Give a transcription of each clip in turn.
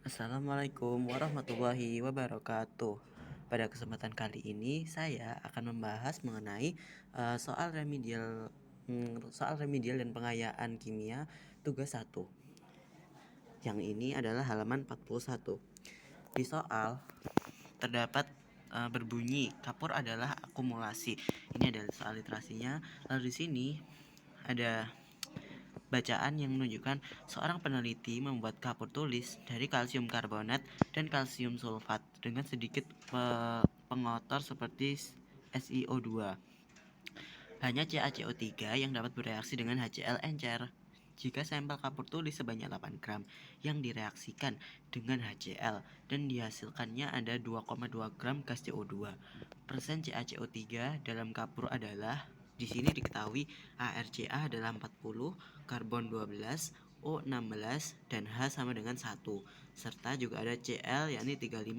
Assalamualaikum warahmatullahi wabarakatuh. Pada kesempatan kali ini saya akan membahas mengenai soal remedial dan pengayaan kimia tugas 1. Yang ini adalah halaman 41. Di soal terdapat berbunyi kapur adalah akumulasi. Ini adalah soal literasinya. Lalu di sini ada bacaan yang menunjukkan seorang peneliti membuat kapur tulis dari kalsium karbonat dan kalsium sulfat dengan sedikit pengotor seperti SiO2. Hanya CaCO3 yang dapat bereaksi dengan HCl encer. Jika sampel kapur tulis sebanyak 8 gram yang direaksikan dengan HCl dan dihasilkannya ada 2,2 gram gas CO2. Persen CaCO3 dalam kapur adalah di sini diketahui ArCa adalah 40, karbon 12, O 16 dan H sama dengan 1 serta juga ada Cl yakni 35,5.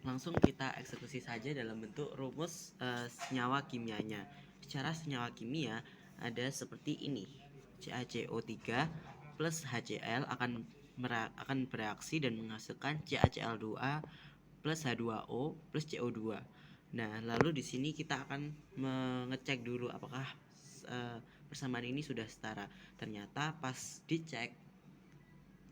Langsung kita eksekusi saja dalam bentuk rumus senyawa kimianya. Secara senyawa kimia ada seperti ini. CaCO3 plus HCl akan bereaksi dan menghasilkan CaCl2A plus H2O plus CO2. Nah, lalu di sini kita akan mengecek dulu apakah persamaan ini sudah setara. Ternyata pas dicek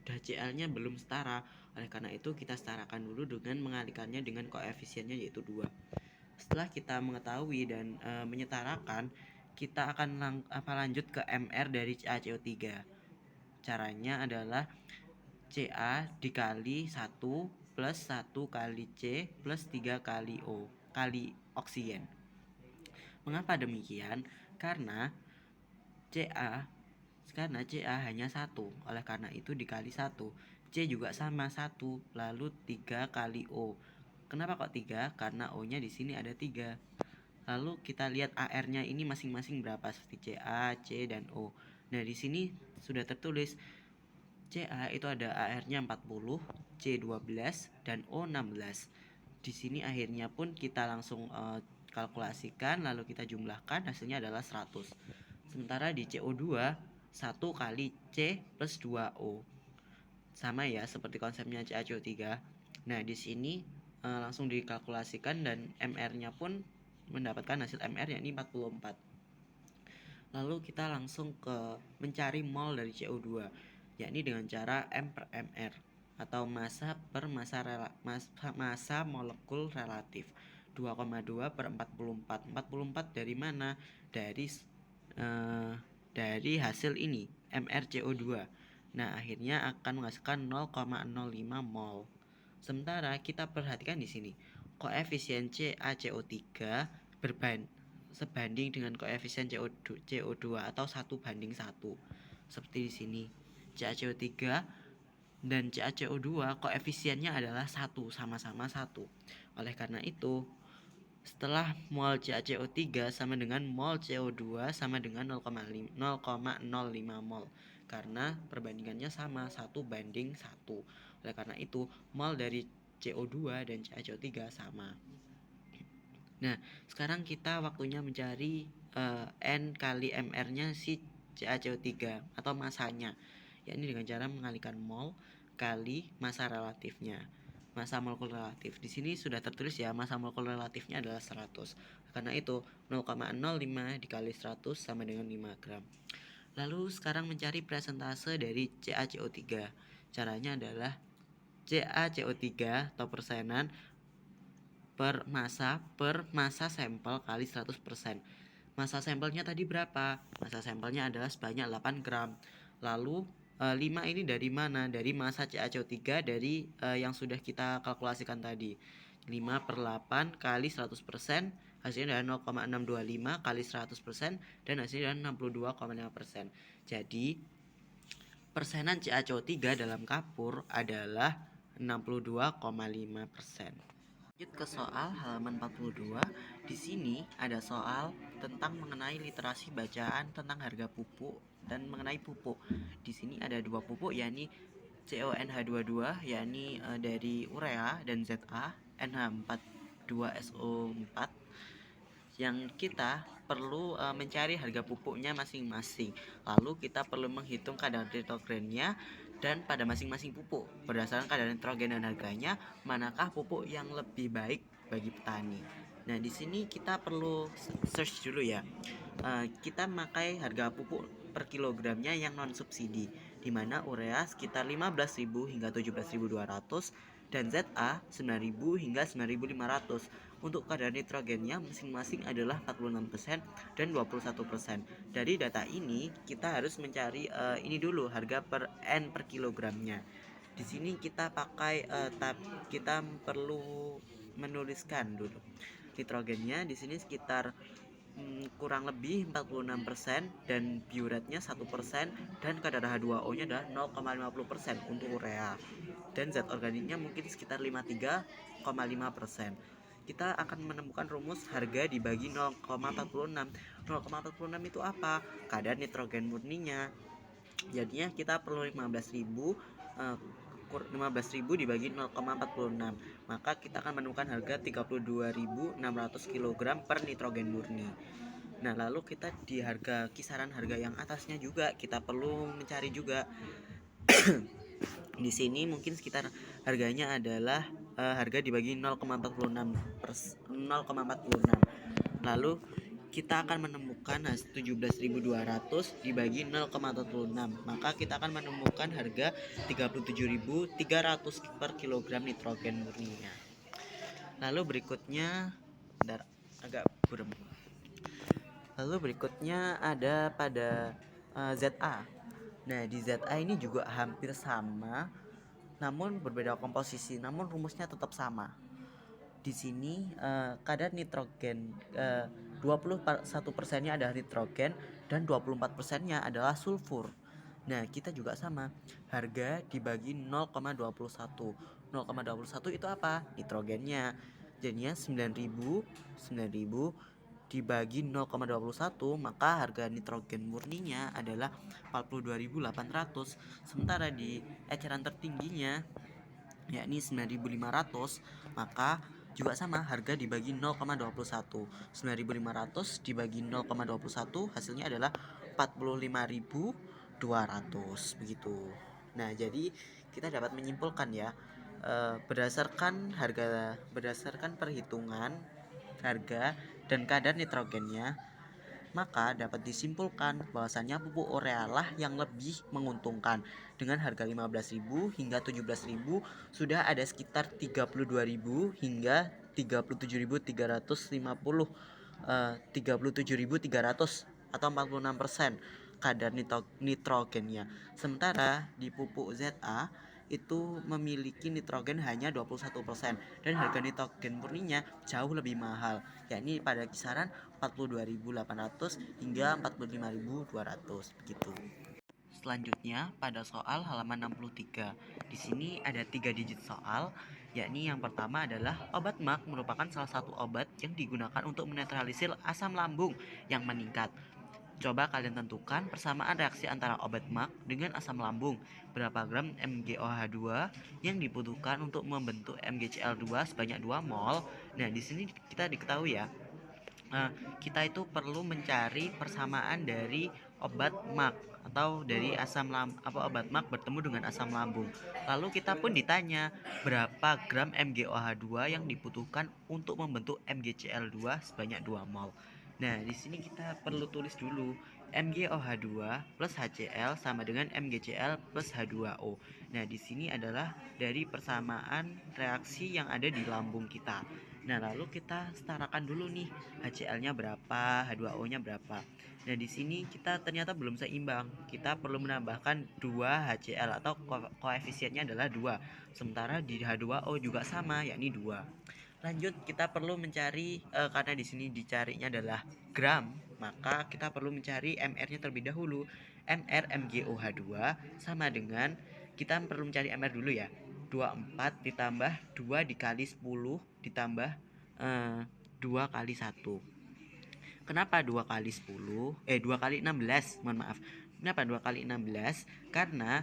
HCl-nya belum setara. Oleh karena itu kita setarakan dulu dengan mengalihkannya dengan koefisiennya yaitu 2. Setelah kita mengetahui dan menyetarakan, kita akan lanjut ke MR dari CaCO3. Caranya adalah Ca dikali 1 plus 1 kali C plus 3 kali O kali oksigen. Mengapa demikian? Karena Ca hanya 1. Oleh karena itu dikali 1. C juga sama 1, lalu 3 kali O. Kenapa kok 3? Karena O-nya di sini ada 3. Lalu kita lihat AR-nya ini masing-masing berapa seperti Ca, C dan O. Nah, di sini sudah tertulis Ca itu ada AR-nya 40, C 12 dan O 16. Di sini akhirnya pun kita langsung kalkulasikan lalu kita jumlahkan, hasilnya adalah 100. Sementara di CO2 1 kali C plus 2O. Sama ya seperti konsepnya CaCO3. Nah, di sini langsung dikalkulasikan dan MR-nya pun mendapatkan hasil MR yakni 44. Lalu kita langsung ke mencari mol dari CO2, yakni dengan cara M per MR atau massa per massa molekul relatif. 2,2 per 44. 44 dari mana? Dari hasil ini MrCO2. Nah, akhirnya akan menghasilkan 0,05 mol. Sementara kita perhatikan di sini koefisien CaCO3 sebanding dengan koefisien CO2 atau 1:1. Seperti di sini CaCO3 dan CaCO2 koefisiennya adalah 1, sama-sama 1. Oleh karena itu, setelah mol CaCO3 sama dengan mol CO2 sama dengan 0,05 mol karena perbandingannya sama 1:1. Oleh karena itu, mol dari CO2 dan CaCO3 sama. Nah, sekarang kita waktunya mencari N kali MR-nya si CaCO3 atau masanya, yakni dengan cara mengalihkan mol kali massa relatifnya. Massa molekul relatif. Di sini sudah tertulis ya, massa molekul relatifnya adalah 100. Karena itu 0,05 dikali 100 sama dengan 5 gram. Lalu sekarang mencari presentase dari CaCO3. Caranya adalah CaCO3 atau persenan per massa sampel kali 100%. Massa sampelnya tadi berapa? Massa sampelnya adalah sebanyak 8 gram. Lalu 5 ini dari mana? Dari massa CaCO3 dari yang sudah kita kalkulasikan tadi. 5 per 8 kali 100%, hasilnya adalah 0,625 kali 100% dan hasilnya adalah 62,5%. Jadi persenan CaCO3 dalam kapur adalah 62,5%. Lanjut ke soal halaman 42. Di sini ada soal tentang mengenai literasi bacaan tentang harga pupuk dan mengenai pupuk. Di sini ada dua pupuk yakni CONH22 yakni dari urea dan ZA, NH42SO4 yang kita perlu mencari harga pupuknya masing-masing. Lalu kita perlu menghitung kadar nitrogennya dan pada masing-masing pupuk berdasarkan kadar nitrogen dan harganya, manakah pupuk yang lebih baik bagi petani. Nah, di sini kita perlu search dulu ya. Kita memakai harga pupuk per kilogramnya yang non subsidi, di mana urea sekitar 15.000 hingga 17.200 dan ZA 9.000 hingga 9.500. Untuk kadar nitrogennya masing-masing adalah 46% dan 21%. Dari data ini kita harus mencari ini dulu harga per N per kilogramnya. Di sini kita pakai kita perlu menuliskan dulu. Nitrogennya di sini sekitar kurang lebih 46% dan biuretnya 1% dan kadar H2O-nya adalah 0,50% untuk urea. Dan zat organiknya mungkin sekitar 53,5%. Kita akan menemukan rumus harga dibagi 0,46. 0,46 itu apa? Kadar nitrogen murninya. Jadinya kita perlu 15.000 dibagi 0,46, maka kita akan menemukan harga 32.600 kg per nitrogen murni. Nah, lalu kita di kisaran harga yang atasnya juga kita perlu mencari juga. Di sini mungkin sekitar harganya adalah harga dibagi 0,46 lalu kita akan menemukan 17.200 dibagi 0,46, maka kita akan menemukan harga 37.300 per kilogram nitrogen murninya. Lalu berikutnya agak burem. Lalu berikutnya ada pada ZA. Nah, di ZA ini juga hampir sama, namun berbeda komposisi, namun rumusnya tetap sama. Di sini kadar nitrogen 21%-nya adalah nitrogen dan 24%-nya adalah sulfur. Nah, kita juga sama. Harga dibagi 0,21. 0,21 itu apa? Nitrogennya. Jadinya 9.000 dibagi 0,21, maka harga nitrogen murninya adalah 42.800. Sementara di eceran tertingginya yakni 9.500, maka juga sama, harga dibagi 0,21. 9.500 dibagi 0,21 hasilnya adalah 45.200 begitu. Nah, jadi kita dapat menyimpulkan ya, berdasarkan perhitungan harga dan kadar nitrogennya, maka dapat disimpulkan bahwasannya pupuk urea lah yang lebih menguntungkan. Dengan harga 15.000 hingga 17.000 sudah ada sekitar 32.000 hingga 37.350 37.300 atau 46% kadar nitrogennya. Sementara di pupuk ZA itu memiliki nitrogen hanya 21% dan harga nitrogen murninya jauh lebih mahal, yakni pada kisaran 42.800 hingga 45.200 begitu. Selanjutnya pada soal halaman 63. Di sini ada 3 digit soal, yakni yang pertama adalah obat MAC merupakan salah satu obat yang digunakan untuk menetralisir asam lambung yang meningkat. Coba kalian tentukan persamaan reaksi antara obat MAC dengan asam lambung. Berapa gram MgOH2 yang dibutuhkan untuk membentuk MgCl2 sebanyak 2 mol. Nah, di sini kita diketahui ya, kita itu perlu mencari persamaan dari obat MAC atau dari obat MAC bertemu dengan asam lambung. Lalu kita pun ditanya berapa gram MgOH2 yang dibutuhkan untuk membentuk MgCl2 sebanyak 2 mol. Nah, di sini kita perlu tulis dulu MgOH2 plus HCl sama dengan MgCl plus H2O. Nah, di sini adalah dari persamaan reaksi yang ada di lambung kita. Nah, lalu kita setarakan dulu nih HCl-nya berapa, H2O-nya berapa. Nah, di sini kita ternyata belum seimbang. Kita perlu menambahkan 2 HCl atau koefisiennya adalah 2. Sementara di H2O juga sama, yakni 2. Lanjut, kita perlu mencari karena di sini dicarinya adalah gram, maka kita perlu mencari MR-nya terlebih dahulu. MR MgOH2 sama dengan, kita perlu mencari MR dulu ya. 24 ditambah 2 dikali 10 ditambah 2 kali 1. Kenapa 2 kali 10? 2 kali 16, mohon maaf. Kenapa 2 kali 16? Karena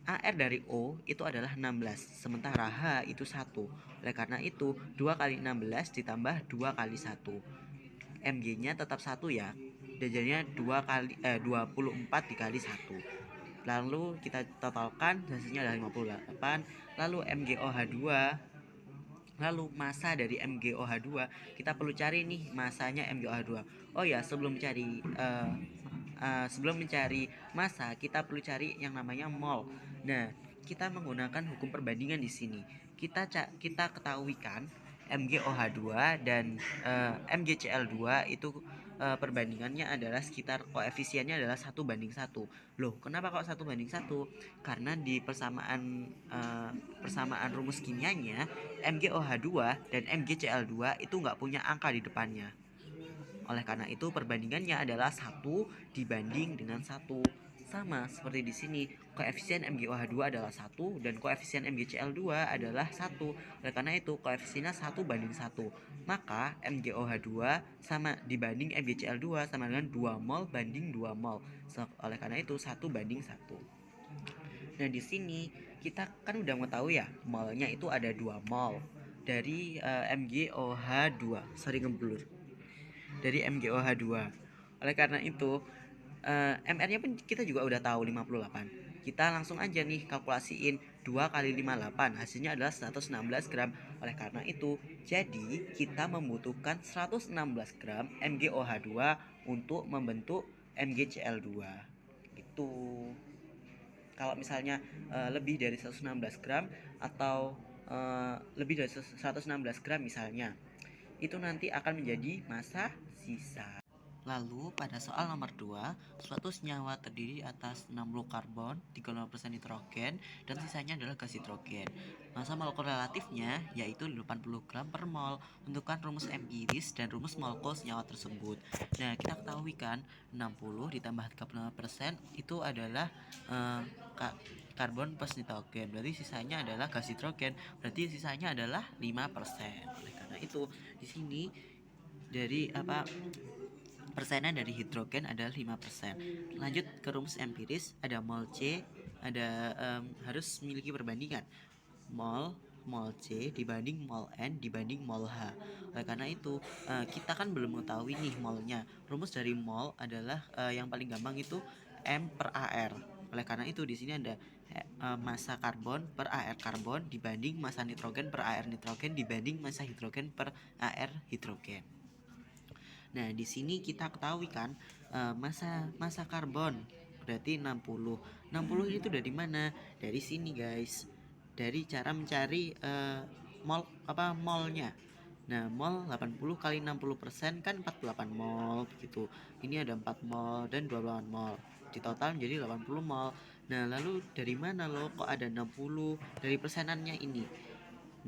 AR dari O itu adalah 16, sementara H itu 1. Oleh karena itu 2 kali 16 ditambah 2 kali 1. MG-nya tetap 1 ya. Dan jadinya 24 dikali 1. Lalu kita totalkan, hasilnya adalah 58. Lalu MgOH2, lalu massa dari MgOH2, kita perlu cari nih masanya MgOH2. Oh ya, sebelum mencari massa, kita perlu cari yang namanya mol. Nah, kita menggunakan hukum perbandingan di sini. Kita ketahui kan MgOH2 dan MgCl2 itu perbandingannya adalah sekitar koefisiennya adalah 1:1. Loh, kenapa kok 1:1? Karena di persamaan rumus kimianya MgOH2 dan MgCl2 itu nggak punya angka di depannya. Oleh karena itu perbandingannya adalah 1 dibanding dengan 1. Sama seperti di sini, koefisien MgOH2 adalah 1 dan koefisien MgCl2 adalah 1. Oleh karena itu koefisiennya 1:1. Maka MgOH2 sama dibanding MgCl2 sama dengan 2 mol banding 2 mol. Oleh karena itu 1:1. Nah, di sini kita kan udah mengetahui ya, molnya itu ada 2 mol dari MgOH2. Sorry ngeblur. Dari MgOH2. Oleh karena itu MR-nya pun kita juga udah tahu 58. Kita langsung aja nih kalkulasiin 2 kali 58, hasilnya adalah 116 gram. Oleh karena itu, jadi kita membutuhkan 116 gram MgOH2 untuk membentuk MgCl2. Gitu. Kalau misalnya lebih dari 116 gram atau lebih dari 116 gram misalnya, itu nanti akan menjadi massa sisa. Lalu pada soal nomor 2, suatu senyawa terdiri atas 60 karbon, 35% nitrogen, dan sisanya adalah gas hidrogen. Massa molekul relatifnya yaitu 80 gram per mol. Tentukan rumus empiris dan rumus molekul senyawa tersebut. Nah, kita ketahui kan 60 ditambah 35% itu adalah karbon plus nitrogen. Berarti sisanya adalah gas hidrogen. Berarti sisanya adalah 5%. Oleh karena itu, di sini dari persenan dari hidrogen adalah 5%. Lanjut ke rumus empiris, ada mol C, ada harus memiliki perbandingan. Mol C dibanding mol N dibanding mol H. Oleh karena itu, kita kan belum mengetahui nih molnya. Rumus dari mol adalah yang paling gampang itu M per AR. Oleh karena itu di sini ada massa karbon per AR karbon dibanding massa nitrogen per AR nitrogen dibanding massa hidrogen per AR hidrogen. Nah, di sini kita ketahui kan massa karbon berarti 60. 60 itu dari mana? Dari sini, guys. Dari cara mencari molnya. Nah, mol 80 kali 60% kan 48 mol begitu. Ini ada 4 mol dan 28 mol. Di total menjadi 80 mol. Nah, lalu dari mana loh kok ada 60? Dari persenannya ini.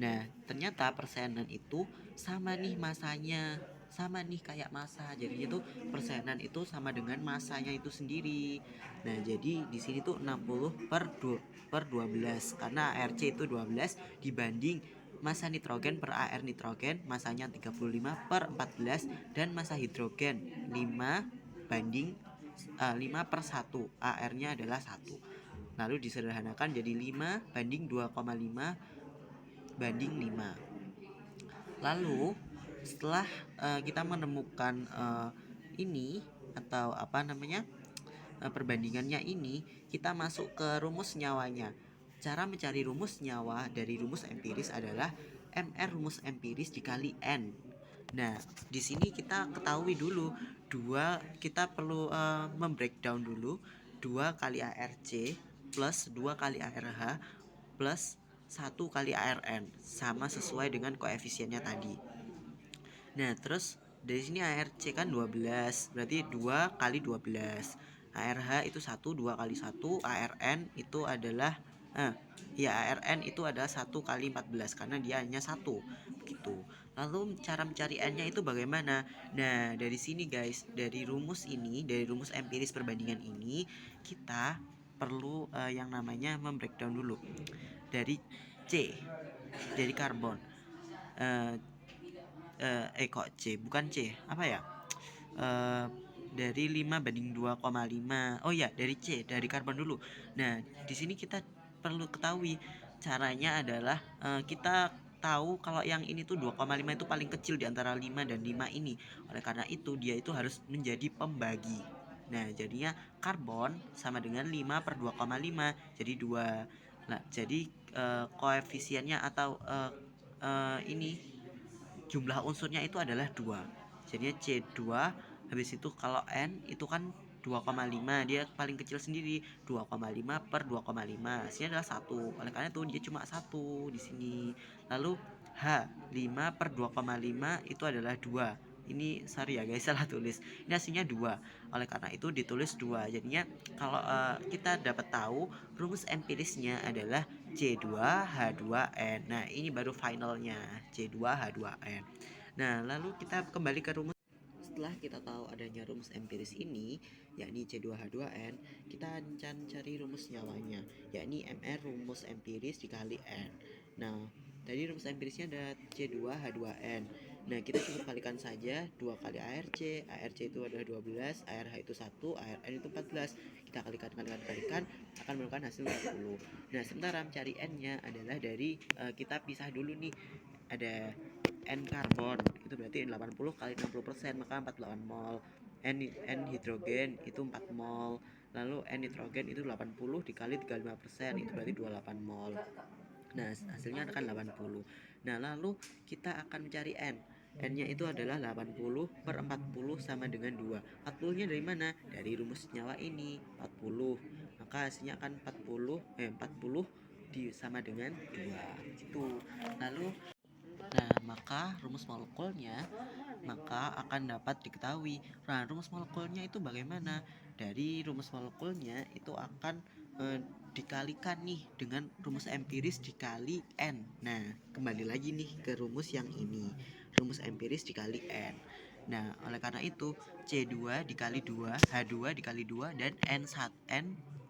Nah, ternyata persenan itu sama nih masanya, sama nih kayak massa. Jadi itu persenan itu sama dengan masanya itu sendiri. Nah, jadi di sini tuh 60 per 12 karena ARC itu 12 dibanding massa nitrogen per AR nitrogen masanya 35 per 14 dan massa hidrogen 5 banding 5 per 1, AR-nya adalah 1. Lalu disederhanakan jadi 5 banding 2,5 banding 5. Lalu setelah kita menemukan ini atau perbandingannya ini, kita masuk ke rumus nyawanya. Cara mencari rumus nyawa dari rumus empiris adalah MR rumus empiris dikali N. Nah, di sini kita ketahui dulu kita perlu membreakdown dulu 2 kali ARC plus 2 kali ARH plus 1 kali ARN sama sesuai dengan koefisiennya tadi. Nah, terus dari sini ARC kan 12, berarti 2 kali 12. ARH itu 1, 2 kali 1, ARN itu adalah ARN itu adalah 1 kali 14 karena dia hanya 1 begitu. Lalu cara mencari N-nya itu bagaimana? Nah, dari sini guys, dari rumus empiris perbandingan ini kita perlu yang namanya membreakdown dulu. Dari C, dari karbon. Kok C, bukan C, apa ya? Dari 5 banding 2,5. Oh ya, dari C, dari karbon dulu. Nah, di sini kita perlu ketahui caranya adalah kita tahu kalau yang ini tuh 2,5 itu paling kecil di antara 5 dan 5 ini. Oleh karena itu dia itu harus menjadi pembagi. Nah, jadinya karbon sama dengan 5 per 2,5, jadi 2. Nah, jadi koefisiennya atau ini jumlah unsurnya itu adalah 2. Jadinya C2, habis itu kalau N itu kan 2,5, dia paling kecil sendiri, 2,5 per 2,5, hasilnya adalah 1. Oleh karena itu dia cuma 1 di sini. Lalu H, 5 per 2,5 itu adalah 2. Ini sorry ya guys, salah tulis. Ini hasilnya 2. Oleh karena itu ditulis 2. Jadinya kalau kita dapat tahu rumus empirisnya adalah C2H2N. Nah, ini baru finalnya, C2H2N. Nah, lalu kita kembali ke rumus. Setelah kita tahu adanya rumus empiris ini, yakni C2H2N, kita cari rumus nyawanya, yakni MR rumus empiris dikali N. Nah, tadi rumus empirisnya ada C2H2N. Nah, kita cukup kalikan saja 2 kali ARC. ARC itu adalah 12, ARH itu 1, ARN itu 14. Kita kalikan akan menemukan hasil 40. Nah, sementara mencari N-nya adalah dari kita pisah dulu nih. Ada N karbon, itu berarti 80 kali 60%, maka 48 mol. N hidrogen itu 4 mol. Lalu N nitrogen itu 80 dikali 35%, itu berarti 28 mol. Nah, hasilnya akan 80. Nah, lalu kita akan mencari N. N-nya itu adalah 80 per 40 sama dengan 2. 40-nya dari mana? Dari rumus nyawa ini, 40. Maka hasilnya akan 40 sama dengan 2. Gitu. Lalu maka rumus molekulnya akan dapat diketahui. Nah, rumus molekulnya itu bagaimana? Dari rumus molekulnya itu akan dikalikan nih dengan rumus empiris dikali N. Nah, kembali lagi nih ke rumus yang ini, rumus empiris dikali N. Nah, oleh karena itu C2 dikali 2, H2 dikali 2, dan N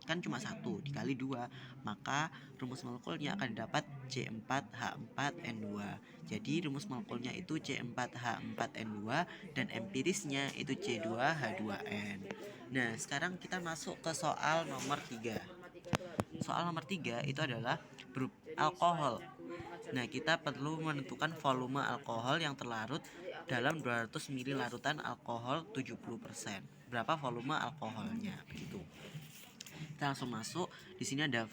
kan cuma 1 dikali 2, maka rumus molekulnya akan dapat C4H4N2. Jadi rumus molekulnya itu C4H4N2 dan empirisnya itu C2H2N. Nah, sekarang kita masuk ke soal nomor 3. Soal nomor 3 itu adalah grup alkohol. Nah, kita perlu menentukan volume alkohol yang terlarut dalam 200 ml larutan alkohol 70%. Berapa volume alkoholnya begitu. Kita langsung masuk. Di sini ada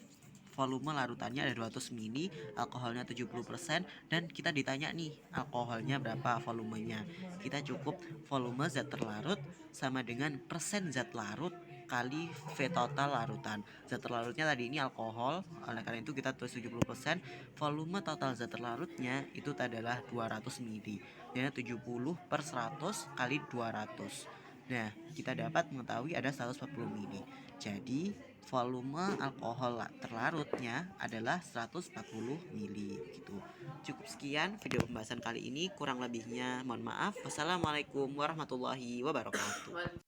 volume larutannya ada 200 ml, alkoholnya 70%, dan kita ditanya nih alkoholnya berapa volumenya. Kita cukup volume zat terlarut sama dengan persen zat larut kali V total larutan. Zat terlarutnya tadi ini alkohol, oleh karena itu kita tulis 70%. Volume total zat terlarutnya itu adalah 200 ml. Jadi 70 per 100 kali 200. Nah, kita dapat mengetahui ada 140 ml. Jadi volume alkohol terlarutnya adalah 140 ml gitu. Cukup sekian video pembahasan kali ini, kurang lebihnya mohon maaf. Wassalamualaikum warahmatullahi wabarakatuh.